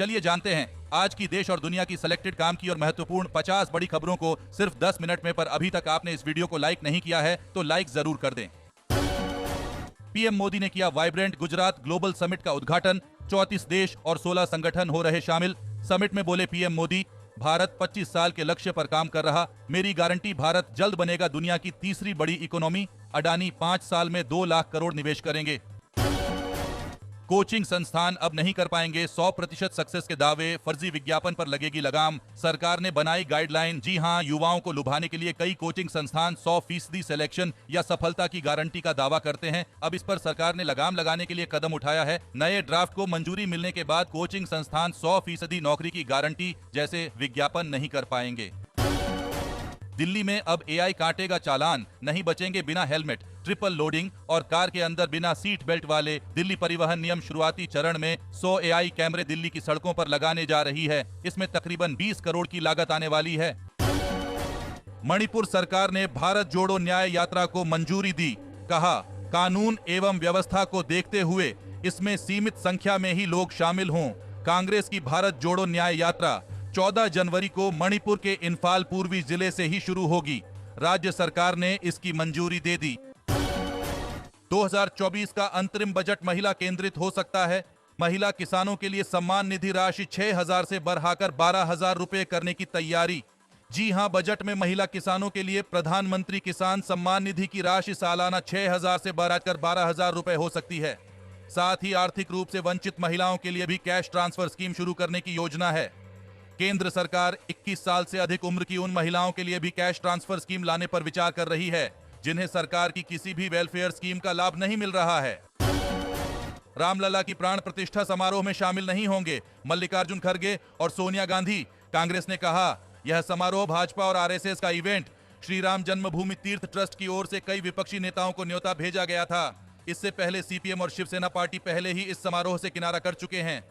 चलिए जानते हैं आज की देश और दुनिया की सिलेक्टेड काम की और महत्वपूर्ण 50 बड़ी खबरों को सिर्फ 10 मिनट में। पर अभी तक आपने इस वीडियो को लाइक नहीं किया है तो लाइक जरूर कर दें। पीएम मोदी ने किया वाइब्रेंट गुजरात ग्लोबल समिट का उद्घाटन। 34 देश और 16 संगठन हो रहे शामिल। समिट में बोले पीएम मोदी, भारत 25 साल के लक्ष्य पर काम कर रहा। मेरी गारंटी, भारत जल्द बनेगा दुनिया की तीसरी बड़ी इकोनॉमी। अडानी 5 साल में 2 लाख करोड़ निवेश करेंगे। कोचिंग संस्थान अब नहीं कर पाएंगे 100% सक्सेस के दावे। फर्जी विज्ञापन पर लगेगी लगाम। सरकार ने बनाई गाइडलाइन। जी हां, युवाओं को लुभाने के लिए कई कोचिंग संस्थान 100% सिलेक्शन या सफलता की गारंटी का दावा करते हैं। अब इस पर सरकार ने लगाम लगाने के लिए कदम उठाया है। नए ड्राफ्ट को मंजूरी मिलने के बाद कोचिंग संस्थान 100% नौकरी की गारंटी जैसे विज्ञापन नहीं कर पाएंगे। दिल्ली में अब एआई काटेगा चालान। नहीं बचेंगे बिना हेलमेट, ट्रिपल लोडिंग और कार के अंदर बिना सीट बेल्ट वाले। दिल्ली परिवहन नियम शुरुआती चरण में 100 एआई कैमरे दिल्ली की सड़कों पर लगाने जा रही है। इसमें तकरीबन 20 करोड़ की लागत आने वाली है। मणिपुर सरकार ने भारत जोड़ो न्याय यात्रा को मंजूरी दी। कहा, कानून एवं व्यवस्था को देखते हुए इसमें सीमित संख्या में ही लोग शामिल हों। कांग्रेस की भारत जोड़ो न्याय यात्रा 14 जनवरी को मणिपुर के इंफाल पूर्वी जिले से ही शुरू होगी। राज्य सरकार ने इसकी मंजूरी दे दी। 2024 का अंतरिम बजट महिला केंद्रित हो सकता है। महिला किसानों के लिए सम्मान निधि राशि 6,000 से बढ़ाकर 12,000 रुपए करने की तैयारी। जी हां, बजट में महिला किसानों के लिए प्रधानमंत्री किसान सम्मान निधि की राशि सालाना 6,000 से बढ़ाकर 12,000 रुपए हो सकती है। साथ ही आर्थिक रूप से वंचित महिलाओं के लिए भी कैश ट्रांसफर स्कीम शुरू करने की योजना है। केंद्र सरकार 21 साल से अधिक उम्र की उन महिलाओं के लिए भी कैश ट्रांसफर स्कीम लाने पर विचार कर रही है जिन्हें सरकार की किसी भी वेलफेयर स्कीम का लाभ नहीं मिल रहा है। रामलला की प्राण प्रतिष्ठा समारोह में शामिल नहीं होंगे मल्लिकार्जुन खड़गे और सोनिया गांधी। कांग्रेस ने कहा, यह समारोह भाजपा और आरएसएस का इवेंट। श्री राम जन्मभूमि तीर्थ ट्रस्ट की ओर से कई विपक्षी नेताओं को न्योता भेजा गया था। इससे पहले सीपीएम और शिवसेना पार्टी पहले ही इस समारोह से किनारा कर चुके हैं।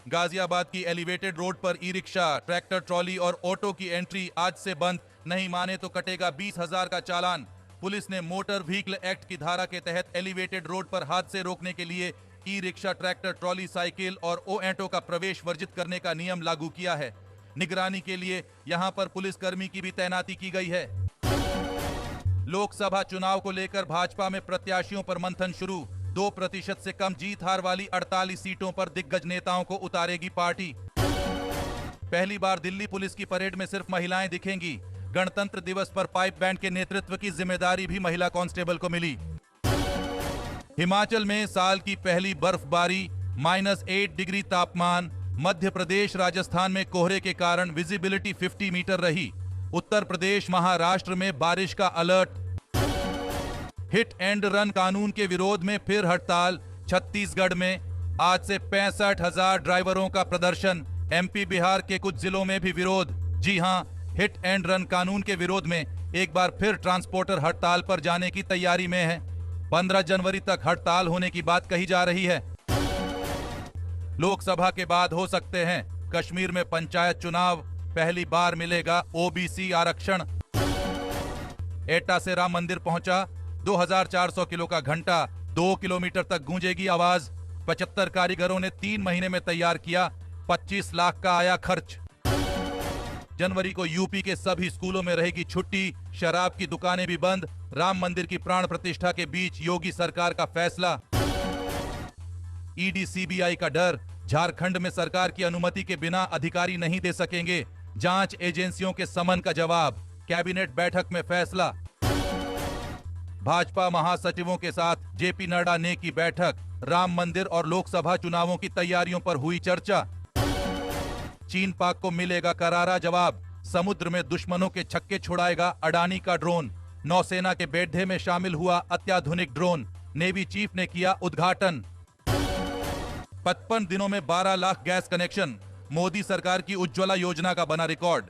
गाजियाबाद की एलिवेटेड रोड पर ई रिक्शा, ट्रैक्टर ट्रॉली और ऑटो की एंट्री आज से बंद। नहीं माने तो कटेगा 20,000 का चालान। पुलिस ने मोटर व्हीकल एक्ट की धारा के तहत एलिवेटेड रोड पर हादसे रोकने के लिए e rickshaw, tractor trolley, cycle और ऑटो का प्रवेश वर्जित करने का नियम लागू किया है। निगरानी के लिए यहां पर पुलिसकर्मी की भी तैनाती की गई है। लोकसभा चुनाव को लेकर भाजपा में प्रत्याशियों पर मंथन शुरू। 2% से कम जीत हार वाली 48 सीटों पर दिग्गज नेताओं को उतारेगी पार्टी। पहली बार दिल्ली पुलिस की परेड में सिर्फ महिलाएं दिखेंगी। गणतंत्र दिवस पर पाइप बैंड के नेतृत्व की जिम्मेदारी भी महिला कांस्टेबल को मिली। हिमाचल में साल की पहली बर्फबारी, -8 डिग्री तापमान। मध्य प्रदेश, राजस्थान में कोहरे के कारण विजिबिलिटी 50 मीटर रही। उत्तर प्रदेश, महाराष्ट्र में बारिश का अलर्ट। हिट एंड रन कानून के विरोध में फिर हड़ताल। छत्तीसगढ़ में आज से 65,000 ड्राइवरों का प्रदर्शन। एमपी, बिहार के कुछ जिलों में भी विरोध। जी हां, हिट एंड रन कानून के विरोध में एक बार फिर ट्रांसपोर्टर हड़ताल पर जाने की तैयारी में है। 15 जनवरी तक हड़ताल होने की बात कही जा रही है। लोकसभा के बाद हो सकते हैं कश्मीर में पंचायत चुनाव। पहली बार मिलेगा ओबीसी आरक्षण। एटा से राम मंदिर पहुंचा 2,400 किलो का घंटा। 2 किलोमीटर तक गूंजेगी आवाज। 75 कारीगरों ने 3 महीने में तैयार किया। 25 लाख का आया खर्च। जनवरी को यूपी के सभी स्कूलों में रहेगी छुट्टी। शराब की दुकानें भी बंद। राम मंदिर की प्राण प्रतिष्ठा के बीच योगी सरकार का फैसला। ईडी, सीबीआई का डर। झारखंड में सरकार की अनुमति के बिना अधिकारी नहीं दे सकेंगे। जांच एजेंसियों के समन का जवाब। कैबिनेट बैठक में फैसला। भाजपा महासचिवों के साथ जेपी नड्डा ने की बैठक। राम मंदिर और लोकसभा चुनावों की तैयारियों पर हुई चर्चा। चीन पाक को मिलेगा करारा जवाब। समुद्र में दुश्मनों के छक्के छुड़ाएगा अडानी का ड्रोन। नौसेना के बेड़े में शामिल हुआ अत्याधुनिक ड्रोन। नेवी चीफ ने किया उद्घाटन। 55 दिनों में 12 लाख गैस कनेक्शन। मोदी सरकार की उज्ज्वला योजना का बना रिकॉर्ड।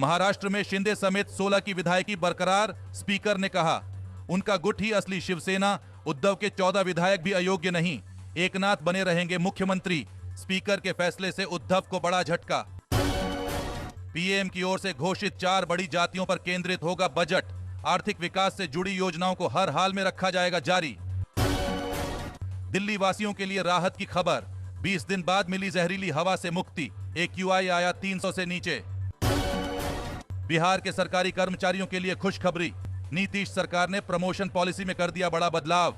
महाराष्ट्र में शिंदे समेत 16 की विधायकी बरकरार। स्पीकर ने कहा, उनका गुट ही असली शिवसेना। उद्धव के 14 विधायक भी अयोग्य नहीं। एकनाथ बने रहेंगे मुख्यमंत्री। स्पीकर के फैसले से उद्धव को बड़ा झटका। पीएम की ओर से घोषित 4 बड़ी जातियों पर केंद्रित होगा बजट। आर्थिक विकास से जुड़ी योजनाओं को हर हाल में रखा जाएगा जारी। दिल्ली वासियों के लिए राहत की खबर। 20 दिन बाद मिली जहरीली हवा से मुक्ति, AQI आया 300 से नीचे। बिहार के सरकारी कर्मचारियों के लिए खुशखबरी, नीतीश सरकार ने प्रमोशन पॉलिसी में कर दिया बड़ा बदलाव।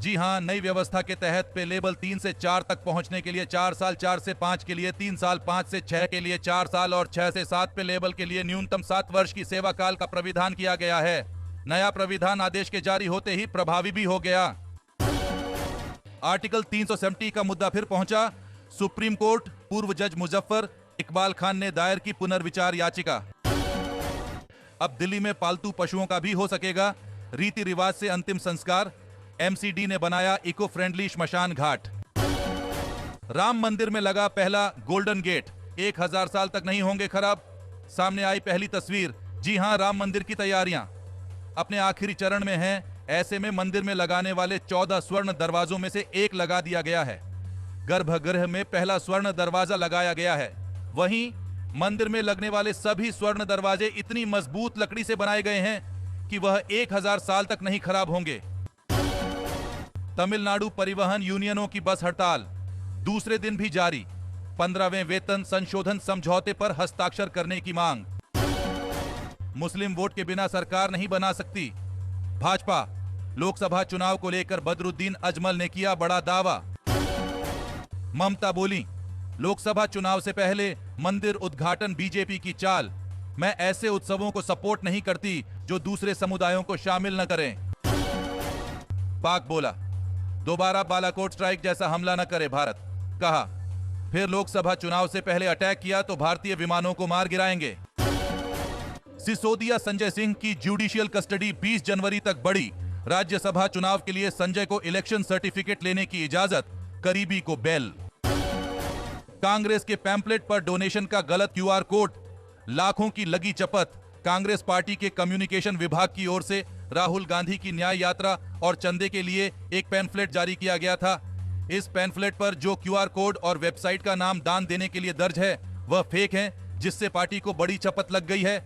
जी हां, नई व्यवस्था के तहत पे लेवल 3 से 4 तक पहुंचने के लिए 4 साल, 4 से 5 के लिए 3 साल, 5 से 6 के लिए 4 साल और 6 से 7 पे लेवल के लिए न्यूनतम 7 वर्ष की सेवा काल का प्राविधान किया गया है। नया प्राविधान आदेश के जारी होते ही प्रभावी भी हो गया। आर्टिकल 370 का मुद्दा फिर पहुंचा सुप्रीम कोर्ट। पूर्व जज मुजफ्फर इकबाल खान ने दायर की पुनर्विचार याचिका। अब दिल्ली में पालतू पशुओं का भी हो सकेगा रीति रिवाज से अंतिम संस्कार। MCD ने बनाया इको फ्रेंडली श्मशान घाट। राम मंदिर में लगा पहला गोल्डन गेट, 1000 साल तक नहीं होंगे खराब। सामने आई पहली तस्वीर। जी हां, राम मंदिर की तैयारियां अपने आखिरी चरण में हैं। ऐसे में मंदिर में लगाने वाले 14 स्वर्ण दरवाजों में से एक लगा दिया गया है। गर्भगृह में पहला स्वर्ण दरवाजा लगाया गया है। वहीं मंदिर में लगने वाले सभी स्वर्ण दरवाजे इतनी मजबूत लकड़ी से बनाए गए हैं कि वह 1000 साल तक नहीं खराब होंगे। तमिलनाडु परिवहन यूनियनों की बस हड़ताल दूसरे दिन भी जारी। 15वें वेतन संशोधन समझौते पर हस्ताक्षर करने की मांग। मुस्लिम वोट के बिना सरकार नहीं बना सकती। भाजपा लोकसभा चुनाव को लेकर बदरुद्दीन अजमल ने किया बड़ा दावा। ममता बोली, लोकसभा चुनाव से पहले मंदिर उद्घाटन बीजेपी की चाल। मैं ऐसे उत्सवों को सपोर्ट नहीं करती जो दूसरे समुदायों को शामिल न करें। पाक बोला, दोबारा बालाकोट स्ट्राइक जैसा हमला न करे भारत। कहा, फिर लोकसभा चुनाव से पहले अटैक किया तो भारतीय विमानों को मार गिराएंगे। सिसोदिया संजय सिंह की जुडिशियल कस्टडी 20 जनवरी तक बढ़ी। राज्यसभा चुनाव के लिए संजय को इलेक्शन सर्टिफिकेट लेने की इजाजत, करीबी को बेल। कांग्रेस के पैम्पलेट पर डोनेशन का गलत QR कोड, लाखों की लगी चपत। कांग्रेस पार्टी के कम्युनिकेशन विभाग की ओर से राहुल गांधी की न्याय यात्रा और चंदे के लिए एक पैम्फलेट जारी किया गया था। इस पैम्फलेट पर जो QR कोड और वेबसाइट का नाम दान देने के लिए दर्ज है वह फेक है, जिससे पार्टी को बड़ी चपत लग गई है।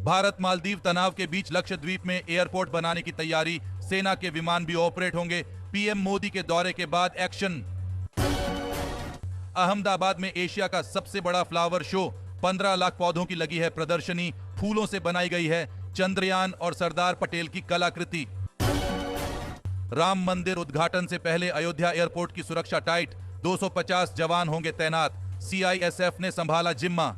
भारत मालदीव तनाव के बीच लक्षद्वीप में एयरपोर्ट बनाने की तैयारी, सेना के विमान भी ऑपरेट होंगे। PM मोदी के दौरे के बाद एक्शन। अहमदाबाद में एशिया का सबसे बड़ा फ्लावर शो, 15 लाख पौधों की लगी है प्रदर्शनी। फूलों से बनाई गई है चंद्रयान और सरदार पटेल की कलाकृति। राम मंदिर उद्घाटन से पहले अयोध्या एयरपोर्ट की सुरक्षा टाइट, 250 जवान होंगे तैनात। CISF ने संभाला जिम्मा।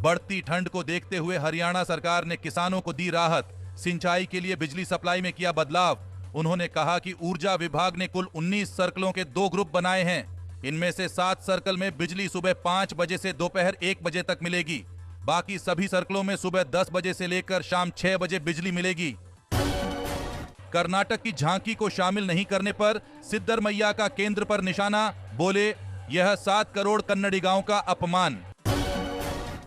बढ़ती ठंड को देखते हुए हरियाणा सरकार ने किसानों को दी राहत। सिंचाई के लिए बिजली सप्लाई में किया बदलाव। उन्होंने कहा कि ऊर्जा विभाग ने कुल 19 सर्कलों के 2 ग्रुप बनाए हैं। इनमें से 7 सर्कल में बिजली सुबह 5 बजे से दोपहर 1 बजे तक मिलेगी। बाकी सभी सर्कलों में सुबह 10 बजे से लेकर शाम 6 बजे बिजली मिलेगी। कर्नाटक की झांकी को शामिल नहीं करने पर सिद्धरमैया का केंद्र पर निशाना। बोले, यह 7 करोड़ कन्नडिगांव का अपमान।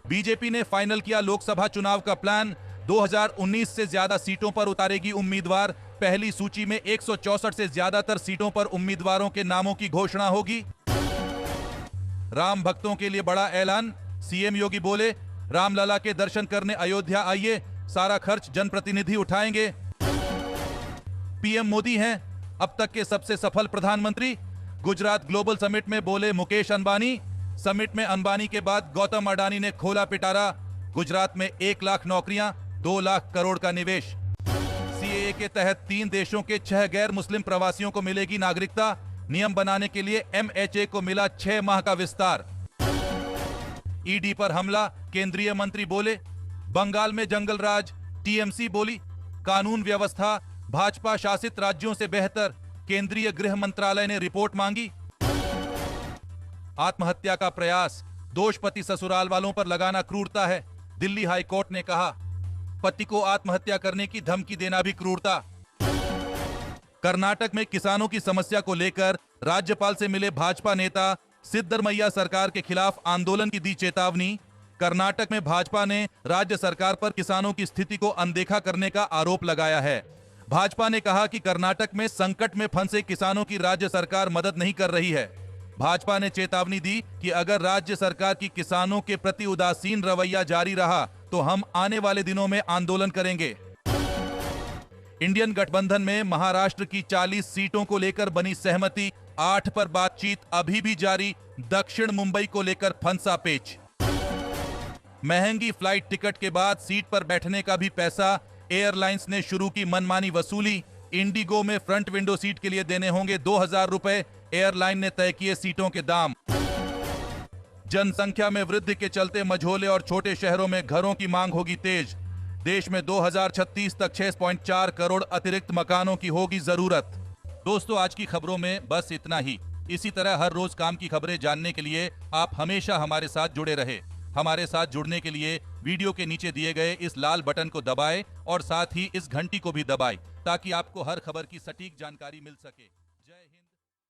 बीजेपी ने फाइनल किया लोकसभा चुनाव का प्लान। 2019 से ज्यादा सीटों पर उतारेगी उम्मीदवार। पहली सूची में 164 से ज्यादातर सीटों पर उम्मीदवारों के नामों की घोषणा होगी। राम भक्तों के लिए बड़ा ऐलान। CM योगी बोले, रामलला के दर्शन करने अयोध्या आइए, सारा खर्च जनप्रतिनिधि उठाएंगे। PM मोदी हैं अब तक के सबसे सफल प्रधानमंत्री। गुजरात ग्लोबल समिट में बोले मुकेश अंबानी। समिट में अंबानी के बाद गौतम अडानी ने खोला पिटारा। गुजरात में 1 लाख नौकरियां, 2 लाख करोड़ का निवेश। CAA के तहत 3 देशों के 6 गैर मुस्लिम प्रवासियों को मिलेगी नागरिकता। नियम बनाने के लिए MHA को मिला 6 माह का विस्तार। ED पर हमला, केंद्रीय मंत्री बोले, बंगाल में जंगल राज। TMC बोली, कानून व्यवस्था भाजपा शासित राज्यों से बेहतर। केंद्रीय गृह मंत्रालय ने रिपोर्ट मांगी। आत्महत्या का प्रयास, दोष पति ससुराल वालों पर लगाना क्रूरता है। दिल्ली हाई कोर्ट ने कहा, पति को आत्महत्या करने की धमकी देना भी क्रूरता। कर्नाटक में किसानों की समस्या को लेकर राज्यपाल से मिले भाजपा नेता। सिद्धरमैया सरकार के खिलाफ आंदोलन की दी चेतावनी। कर्नाटक में भाजपा ने राज्य सरकार पर किसानों की स्थिति को अनदेखा करने का आरोप लगाया है। भाजपा ने कहा कि कर्नाटक में संकट में फंसे किसानों की राज्य सरकार मदद नहीं कर रही है। भाजपा ने चेतावनी दी कि अगर राज्य सरकार की किसानों के प्रति उदासीन रवैया जारी रहा तो हम आने वाले दिनों में आंदोलन करेंगे। इंडियन गठबंधन में महाराष्ट्र की 40 सीटों को लेकर बनी सहमति। 8 पर बातचीत अभी भी जारी, दक्षिण मुंबई को लेकर फंसा पेच। महंगी फ्लाइट टिकट के बाद सीट पर बैठने का भी पैसा, एयरलाइंस ने शुरू की मनमानी वसूली। इंडिगो में फ्रंट विंडो सीट के लिए देने होंगे 2000 रुपए, एयरलाइन ने तय किए सीटों के दाम। जनसंख्या में वृद्धि के चलते मझोले और छोटे शहरों में घरों की मांग होगी तेज। देश में 2036 तक 6.4 करोड़ अतिरिक्त मकानों की होगी जरूरत। दोस्तों, आज की खबरों में बस इतना ही। इसी तरह हर रोज काम की खबरें जानने के लिए आप हमेशा हमारे साथ जुड़े रहे। हमारे साथ जुड़ने के लिए वीडियो के नीचे दिए गए इस लाल बटन को दबाएं और साथ ही इस घंटी को भी दबाएं ताकि आपको हर खबर की सटीक जानकारी मिल सके।